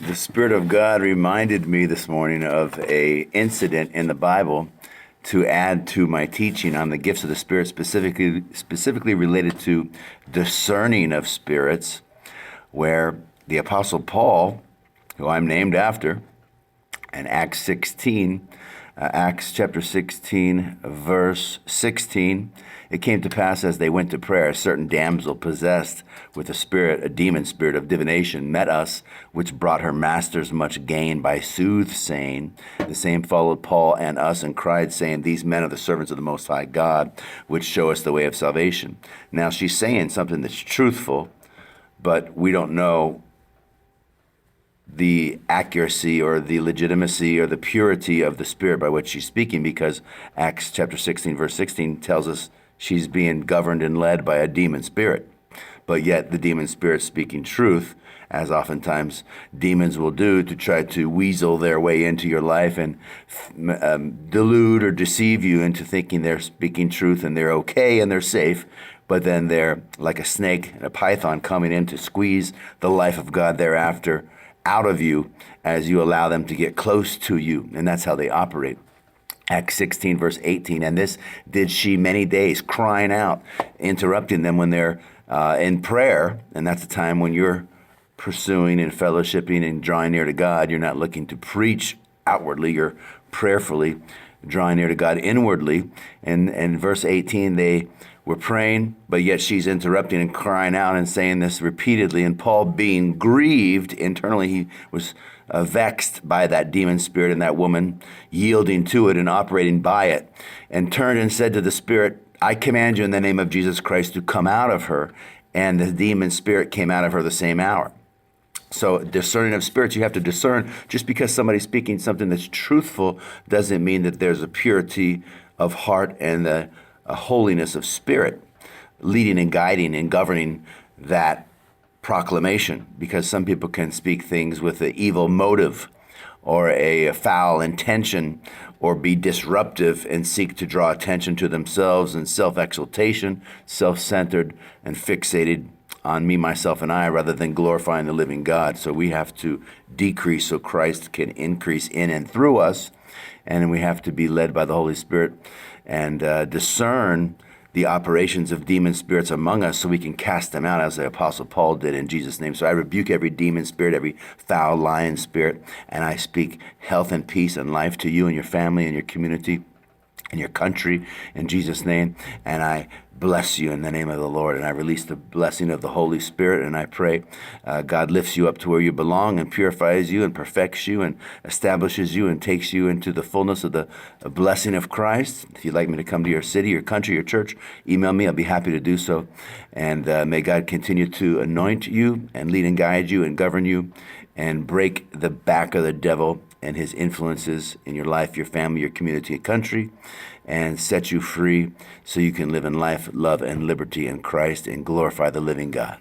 The Spirit of God reminded me this morning of a incident in the Bible to add to my teaching on the gifts of the Spirit, specifically related to discerning of spirits, where the Apostle Paul, who I'm named after, in Acts chapter 16, verse 16, it came to pass as they went to prayer, a certain damsel possessed with a demon spirit of divination, met us, which brought her masters much gain by soothsaying. The same followed Paul and us and cried, saying, These men are the servants of the Most High God, which show us the way of salvation. Now she's saying something that's truthful, but we don't know the accuracy or the legitimacy or the purity of the spirit by which she's speaking, because Acts chapter 16, verse 16 tells us she's being governed and led by a demon spirit. But yet the demon spirit's speaking truth, as oftentimes demons will do to try to weasel their way into your life and delude or deceive you into thinking they're speaking truth and they're okay and they're safe. But then they're like a snake and a python coming in to squeeze the life of God thereafter out of you as you allow them to get close to you. And that's how they operate. Acts 16, verse 18, and this did she many days, crying out, interrupting them when they're in prayer. And that's the time when you're pursuing and fellowshipping and drawing near to God. You're not looking to preach outwardly, you're prayerfully drawing near to God inwardly. And in verse 18, they were praying, but yet she's interrupting and crying out and saying this repeatedly. And Paul, being grieved internally, he was vexed by that demon spirit and that woman yielding to it and operating by it, and turned and said to the spirit, I command you in the name of Jesus Christ to come out of her. And the demon spirit came out of her the same hour. So discerning of spirits, you have to discern. Just because somebody's speaking something that's truthful doesn't mean that there's a purity of heart and a holiness of spirit leading and guiding and governing that proclamation. Because some people can speak things with an evil motive or a foul intention, or be disruptive and seek to draw attention to themselves and self-exaltation, self-centered and fixated on me, myself, and I, rather than glorifying the living God. So we have to decrease so Christ can increase in and through us, and we have to be led by the Holy Spirit and discern the operations of demon spirits among us so we can cast them out as the Apostle Paul did in Jesus' name. So I rebuke every demon spirit, every foul lying spirit, and I speak health and peace and life to you and your family and your community and your country in Jesus' name. And I bless you in the name of the Lord. And I release the blessing of the Holy Spirit. And I pray God lifts you up to where you belong and purifies you and perfects you and establishes you and takes you into the fullness of the blessing of Christ. If you'd like me to come to your city, your country, your church, email me. I'll be happy to do so. And may God continue to anoint you and lead and guide you and govern you and break the back of the devil and his influences in your life, your family, your community, and country, and set you free so you can live in life, love, and liberty in Christ and glorify the living God.